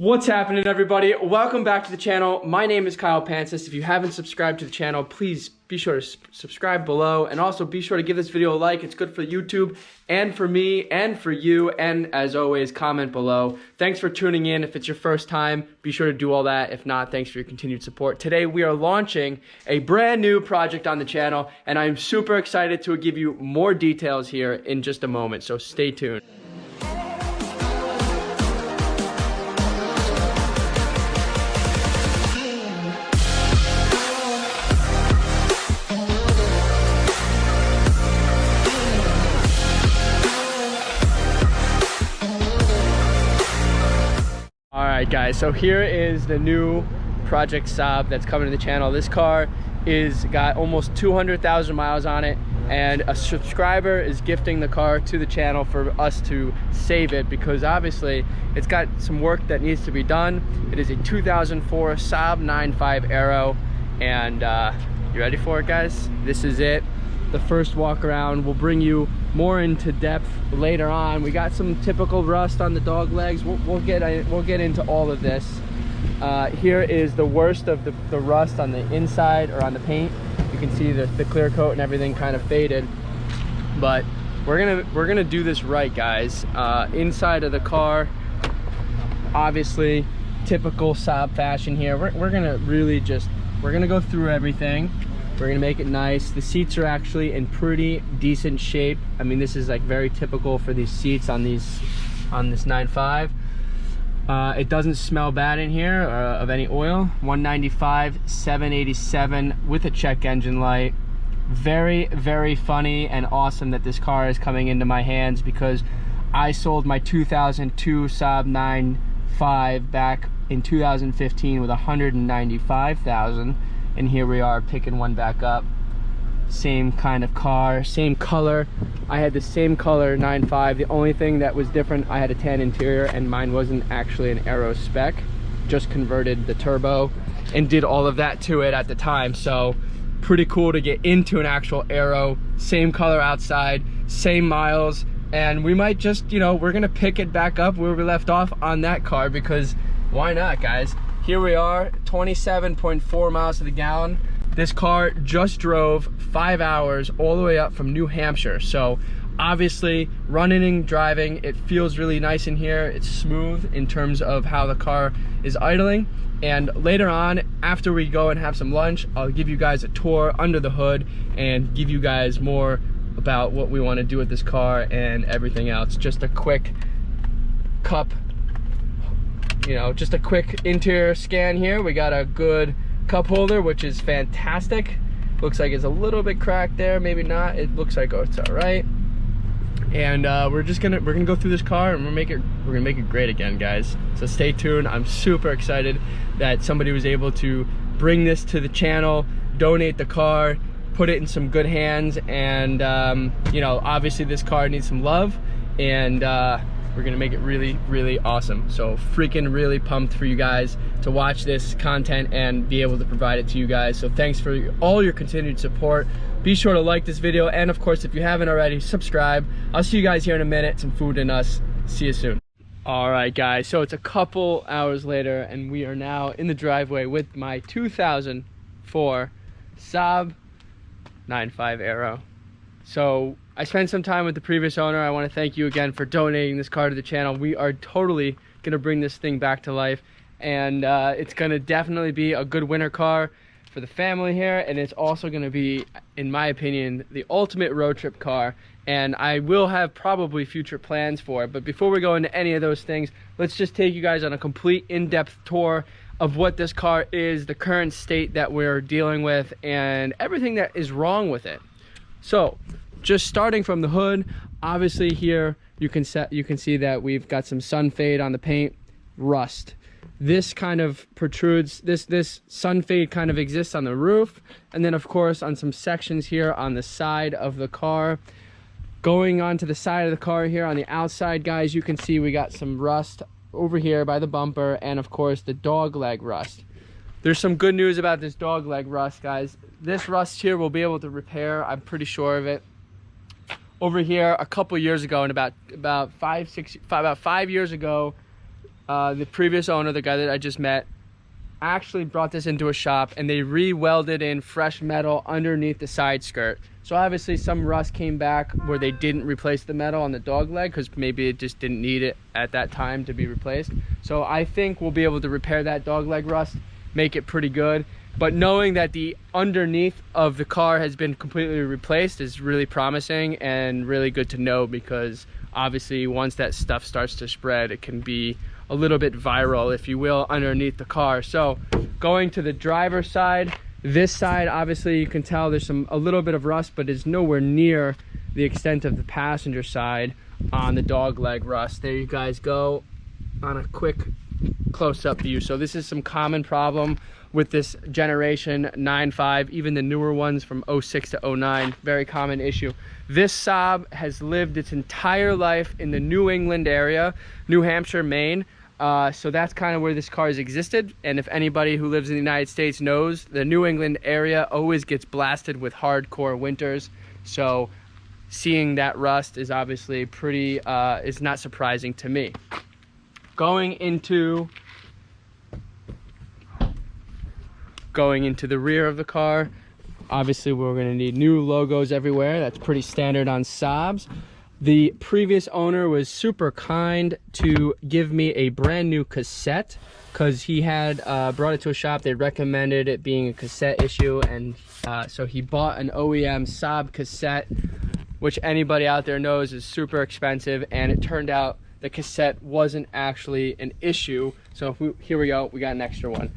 What's happening, everybody? Welcome back to the channel. My name is Kyle Pancis. If you haven't subscribed to the channel, please be sure to subscribe below, and also be sure to give this video a like. It's good for YouTube and for me and for you, and as always, comment below. Thanks for tuning in. If it's your first time, be sure to do all that. If not, thanks for your continued support. Today we are launching a brand new project on the channel, and I'm super excited to give you more details here in just a moment, so stay tuned. Alright guys, so here is the new Project Saab that's coming to the channel. This car is got almost 200,000 miles on it, and a subscriber is gifting the car to the channel for us to save it because obviously it's got some work that needs to be done. It is a 2004 Saab 9.5 Aero, and you ready for it, guys? This is it. The first walk around will bring you more into depth later on. We got some typical rust on the dog legs. We'll get into all of this. Here is the worst of the rust on the inside or on the paint. You can see the clear coat and everything kind of faded, but we're gonna do this right, guys. Inside of the car, obviously typical Saab fashion here. We're gonna go through everything. We're gonna make it nice. The seats are actually in pretty decent shape. I mean, this is like very typical for these seats on this 9.5. It doesn't smell bad in here of any oil. 195, 787 with a check engine light. Very, very funny and awesome that this car is coming into my hands because I sold my 2002 Saab 9.5 back in 2015 with 195,000. And here we are picking one back up. Same kind of car, same color. I had the same color 9.5. The only thing that was different, I had a tan interior, and mine wasn't actually an Aero spec. Just converted the turbo and did all of that to it at the time. So pretty cool to get into an actual Aero. Same color outside, same miles, and we might just, we're gonna pick it back up where we left off on that car because why not, guys? Here we are, 27.4 miles to the gallon. This car just drove 5 hours all the way up from New Hampshire. So obviously running and driving, it feels really nice in here. It's smooth in terms of how the car is idling. And later on, after we go and have some lunch, I'll give you guys a tour under the hood and give you guys more about what we want to do with this car and everything else. Just a quick just a quick interior scan here. We got a good cup holder, which is fantastic. Looks like it's a little bit cracked there, maybe not. It looks like it's all right. And we're gonna go through this car and we're gonna make it great again, guys. So stay tuned. I'm super excited that somebody was able to bring this to the channel, donate the car, put it in some good hands, and obviously this car needs some love, and we're gonna make it really, really awesome. So freaking really pumped for you guys to watch this content and be able to provide it to you guys. So thanks for all your continued support. Be sure to like this video, and of course, if you haven't already, subscribe. I'll see you guys here in a minute. Some food and us. See you soon. All right, guys, so it's a couple hours later, and we are now in the driveway with my 2004 Saab 9.5 Aero. So I spent some time with the previous owner. I want to thank you again for donating this car to the channel. We are totally going to bring this thing back to life, and it's going to definitely be a good winter car for the family here, and it's also going to be, in my opinion, the ultimate road trip car, and I will have probably future plans for it. But before we go into any of those things, let's just take you guys on a complete in-depth tour of what this car is, the current state that we're dealing with, and everything that is wrong with it. So just starting from the hood, obviously here you can see that we've got some sun fade on the paint, rust. This kind of protrudes, this sun fade kind of exists on the roof, and then of course on some sections here on the side of the car. Going onto the side of the car here on the outside, guys, you can see we got some rust over here by the bumper, and of course the dog leg rust. There's some good news about this dog leg rust, guys. This rust here we'll be able to repair, I'm pretty sure of it. Over here a couple years ago, and about 5 years ago, the previous owner, the guy that I just met, actually brought this into a shop and they re-welded in fresh metal underneath the side skirt. So obviously some rust came back where they didn't replace the metal on the dog leg because maybe it just didn't need it at that time to be replaced. So I think we'll be able to repair that dog leg rust, make it pretty good. But knowing that the underneath of the car has been completely replaced is really promising and really good to know, because obviously once that stuff starts to spread, it can be a little bit viral, if you will, underneath the car. So going to the driver's side, this side, obviously you can tell there's a little bit of rust, but it's nowhere near the extent of the passenger side on the dog leg rust. There you guys go on a quick close-up view. So this is some common problem with this generation 9.5, even the newer ones from 06 to 09, very common issue. This Saab has lived its entire life in the New England area, New Hampshire, Maine. So that's kind of where this car has existed. And if anybody who lives in the United States knows, the New England area always gets blasted with hardcore winters. So seeing that rust is obviously pretty, is not surprising to me. Going into the rear of the car, obviously we're going to need new logos everywhere. That's pretty standard on Saabs. The previous owner was super kind to give me a brand new cassette because he had brought it to a shop. They recommended it being a cassette issue, and so he bought an OEM Saab cassette, which anybody out there knows is super expensive, and it turned out the cassette wasn't actually an issue. So here we go, we got an extra one.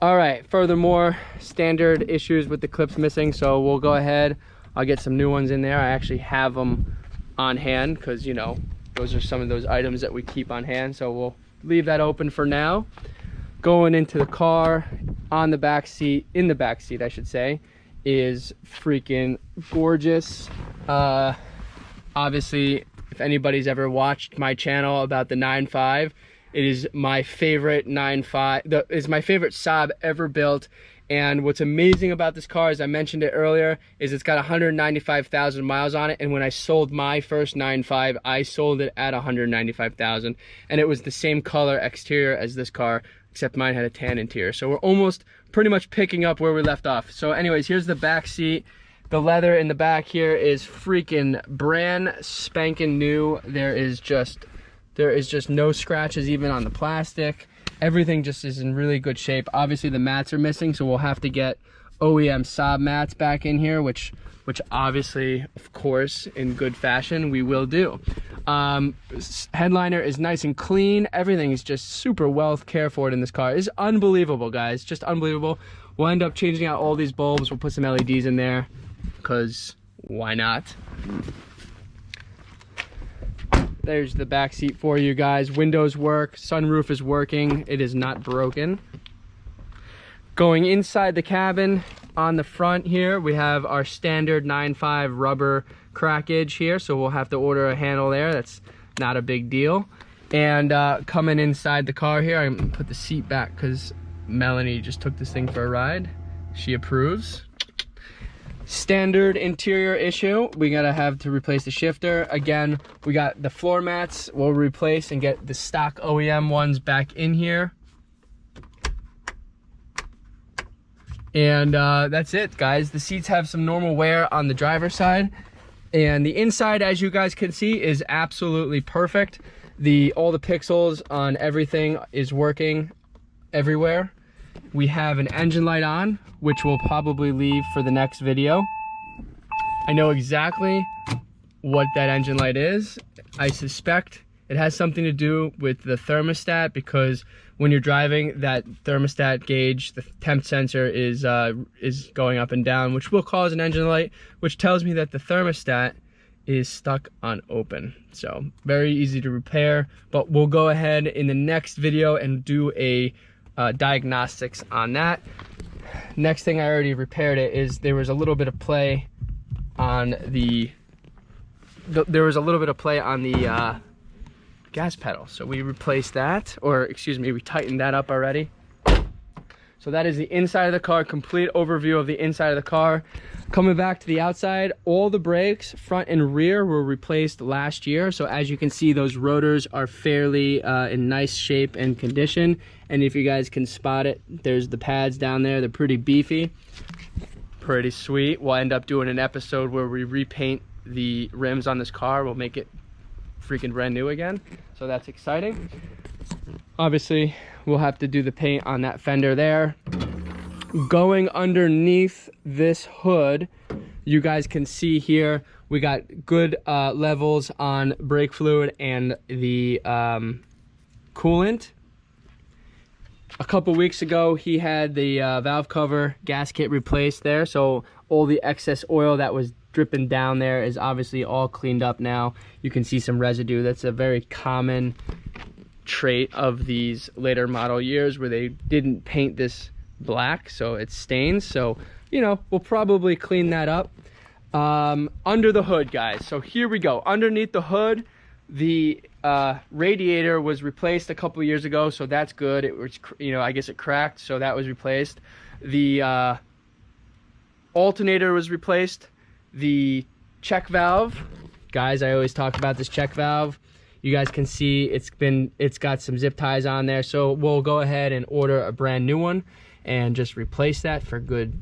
All right, furthermore, standard issues with the clips missing, so we'll go ahead, I'll get some new ones in there. I actually have them on hand because, you know, those are some of those items that we keep on hand, so we'll leave that open for now. Going into the car, on the back seat, in the back seat I should say, is freaking gorgeous. Obviously, if anybody's ever watched my channel about the 9.5, it is my favorite 9.5, is my favorite Saab ever built. And what's amazing about this car, as I mentioned it earlier, is it's got 195,000 miles on it. And when I sold my first 9.5, I sold it at 195,000. And it was the same color exterior as this car, except mine had a tan interior. So we're almost pretty much picking up where we left off. So anyways, here's the back seat. The leather in the back here is freaking brand spanking new. There is just no scratches even on the plastic. Everything just is in really good shape. Obviously the mats are missing, so we'll have to get OEM Saab mats back in here, which obviously, of course, in good fashion, we will do. Headliner is nice and clean. Everything is just super well cared for in this car. It's unbelievable, guys, just unbelievable. We'll end up changing out all these bulbs. We'll put some LEDs in there, because why not? There's the back seat for you guys. Windows work, sunroof is working, it is not broken. Going inside the cabin, on the front here, we have our standard 9.5 rubber crackage here, so we'll have to order a handle there. That's not a big deal. And coming inside the car here, I'm gonna put the seat back because Melanie just took this thing for a ride. She approves. Standard interior issue, we gotta have to replace the shifter. Again, we got the floor mats we'll replace and get the stock OEM ones back in here. And that's it, guys. The seats have some normal wear on the driver's side, and the inside, as you guys can see, is absolutely perfect. All the pixels on everything is working everywhere. We have an engine light on, which we'll probably leave for the next video. I know exactly what that engine light is. I suspect it has something to do with the thermostat, because when you're driving, that thermostat gauge, the temp sensor is going up and down, which will cause an engine light, which tells me that the thermostat is stuck on open. So very easy to repair, but we'll go ahead in the next video and do a diagnostics on that. Next thing, I already repaired it, is there was a little bit of play on the gas pedal, so we replaced that, or excuse me, we tightened that up already. So that is the inside of the car, complete overview of the inside of the car. Coming back to the outside, all the brakes, front and rear, were replaced last year. So as you can see, those rotors are fairly in nice shape and condition. And if you guys can spot it, there's the pads down there. They're pretty beefy, pretty sweet. We'll end up doing an episode where we repaint the rims on this car. We'll make it freaking brand new again. So that's exciting. Obviously, we'll have to do the paint on that fender there. Going underneath this hood, you guys can see here, we got good levels on brake fluid and the coolant. A couple weeks ago, he had the valve cover gasket replaced there, so all the excess oil that was dripping down there is obviously all cleaned up now. You can see some residue. That's a very common trait of these later model years where they didn't paint this black, so it stains. So, you know, we'll probably clean that up. Under the hood, guys, so here we go. Underneath the hood, the radiator was replaced a couple years ago, so that's good. It was, you know, I guess it cracked, so that was replaced. The alternator was replaced. The check valve, guys, I always talk about this check valve. You guys can see it's got some zip ties on there, so we'll go ahead and order a brand new one and just replace that for good,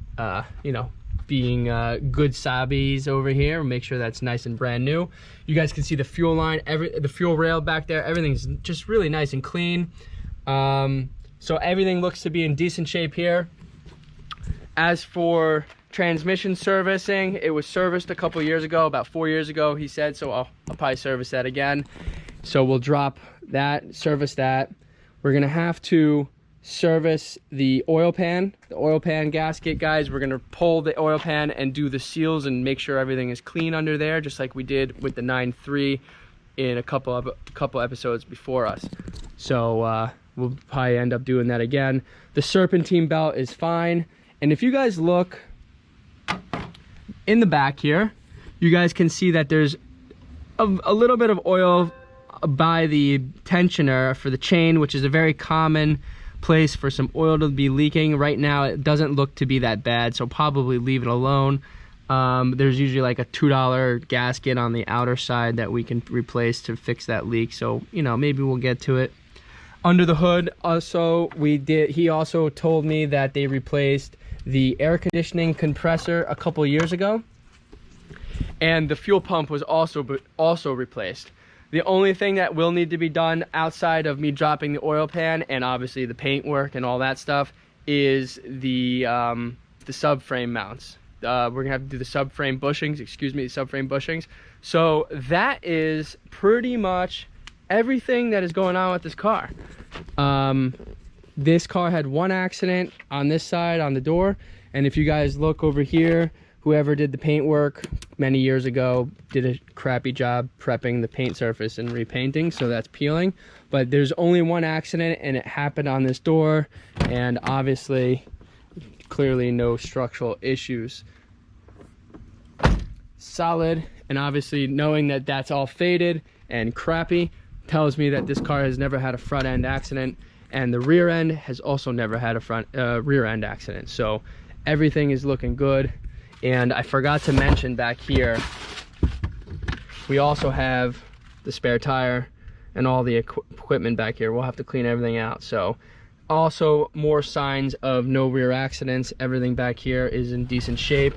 you know, being good Saabs over here. Make sure that's nice and brand new. You guys can see the fuel line, the fuel rail back there. Everything's just really nice and clean. So everything looks to be in decent shape here. As for transmission servicing, it was serviced a couple years ago, about 4 years ago, he said, so I'll probably service that again. So we'll drop that, service that. We're gonna have to service the oil pan gasket, guys. We're gonna pull the oil pan and do the seals and make sure everything is clean under there, just like we did with the 9.3 in a couple episodes before us. So we'll probably end up doing that again. The serpentine belt is fine, and if you guys look in the back here, you guys can see that there's a little bit of oil by the tensioner for the chain, which is a very common place for some oil to be leaking. Right now it doesn't look to be that bad, so probably leave it alone. There's usually like a $2 gasket on the outer side that we can replace to fix that leak, so you know, maybe we'll get to it. Under the hood also, he also told me that they replaced the air conditioning compressor a couple years ago, and the fuel pump was also replaced. The only thing that will need to be done outside of me dropping the oil pan and obviously the paint work and all that stuff is the subframe mounts. We're gonna have to do the subframe bushings, subframe bushings. So that is pretty much everything that is going on with this car. This car had one accident on this side on the door, and if you guys look over here, whoever did the paint work many years ago did a crappy job prepping the paint surface and repainting, so that's peeling. But there's only one accident, and it happened on this door, and obviously clearly no structural issues. Solid, and obviously knowing that that's all faded and crappy tells me that this car has never had a front end accident, and the rear end has also never had a rear end accident. So everything is looking good. And I forgot to mention back here, we also have the spare tire and all the equipment back here. We'll have to clean everything out. So also more signs of no rear accidents. Everything back here is in decent shape.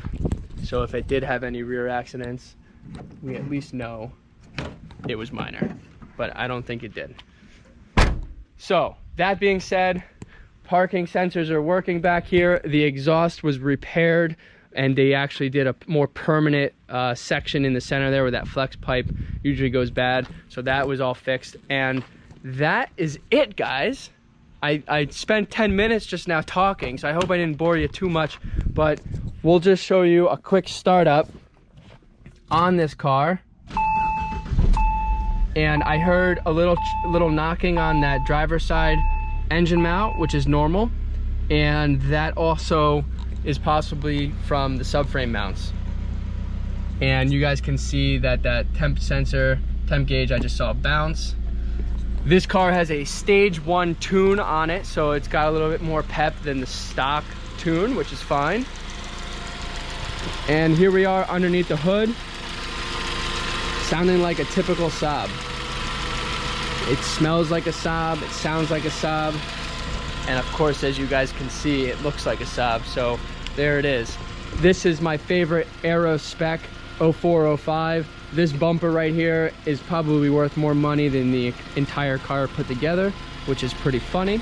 So if it did have any rear accidents, we at least know it was minor, but I don't think it did. So that being said, parking sensors are working back here. The exhaust was repaired, and they actually did a more permanent section in the center there where that flex pipe usually goes bad. So that was all fixed, and that is it, guys. I spent 10 minutes just now talking, so I hope I didn't bore you too much, but we'll just show you a quick startup on this car. And I heard a little knocking on that driver's side engine mount, which is normal, and that also is possibly from the subframe mounts. And you guys can see that temp sensor, temp gauge, I just saw bounce. This car has a stage 1 tune on it, so it's got a little bit more pep than the stock tune, which is fine. And here we are underneath the hood, sounding like a typical Saab. It smells like a Saab, it sounds like a Saab, and of course, as you guys can see, it looks like a Saab, so there it is. This is my favorite Aero spec 0405. This bumper right here is probably worth more money than the entire car put together, which is pretty funny.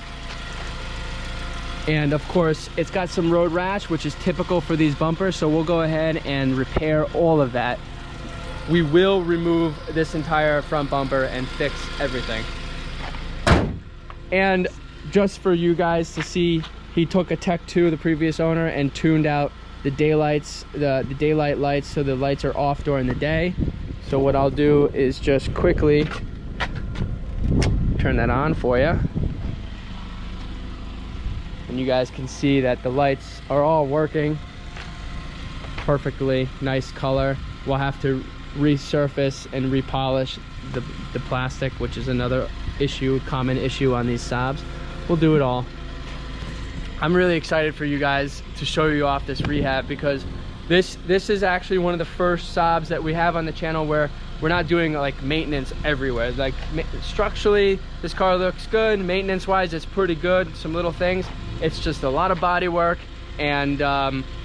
And of course, it's got some road rash, which is typical for these bumpers, so we'll go ahead and repair all of that. We will remove this entire front bumper and fix everything. And just for you guys to see, he took a Tech 2, the previous owner, and tuned out the daylights, the daylight lights, so the lights are off during the day. So what I'll do is just quickly turn that on for you. And you guys can see that the lights are all working perfectly. Nice color. We'll have to resurface and repolish the plastic, which is another issue, common issue on these Saabs. We'll do it all. I'm really excited for you guys to show you off this rehab, because this is actually one of the first Saabs that we have on the channel where we're not doing like maintenance everywhere. Like structurally, this car looks good. Maintenance wise, it's pretty good. Some little things. It's just a lot of body work, and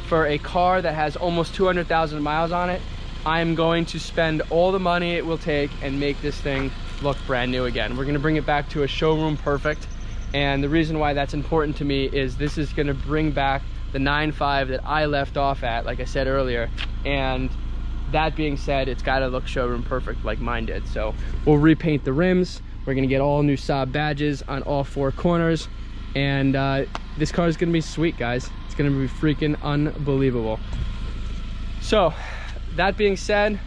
for a car that has almost 200,000 miles on it, I'm going to spend all the money it will take and make this thing look brand new again. We're gonna bring it back to a showroom perfect. And the reason why that's important to me is this is gonna bring back the 9.5 that I left off at, like I said earlier. And that being said, it's gotta look showroom perfect like mine did. So we'll repaint the rims. We're gonna get all new Saab badges on all 4 corners. And this car is gonna be sweet, guys. It's gonna be freaking unbelievable. So that being said,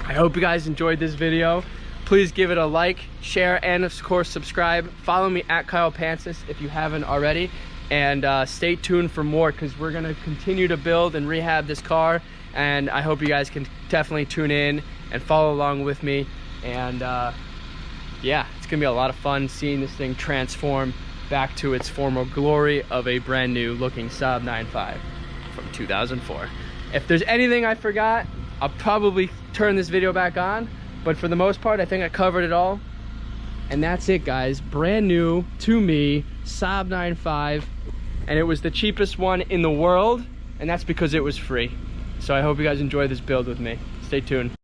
I hope you guys enjoyed this video. Please give it a like, share, and of course subscribe. Follow me at Kyle Pancis if you haven't already, and stay tuned for more, because we're gonna continue to build and rehab this car, and I hope you guys can definitely tune in and follow along with me. And yeah, it's gonna be a lot of fun seeing this thing transform back to its former glory of a brand new looking Saab 9.5 from 2004. If there's anything I forgot, I'll probably turn this video back on, but for the most part, I think I covered it all. And that's it, guys. Brand new to me Saab 9.5, and it was the cheapest one in the world, and that's because it was free. So I hope you guys enjoy this build with me. Stay tuned.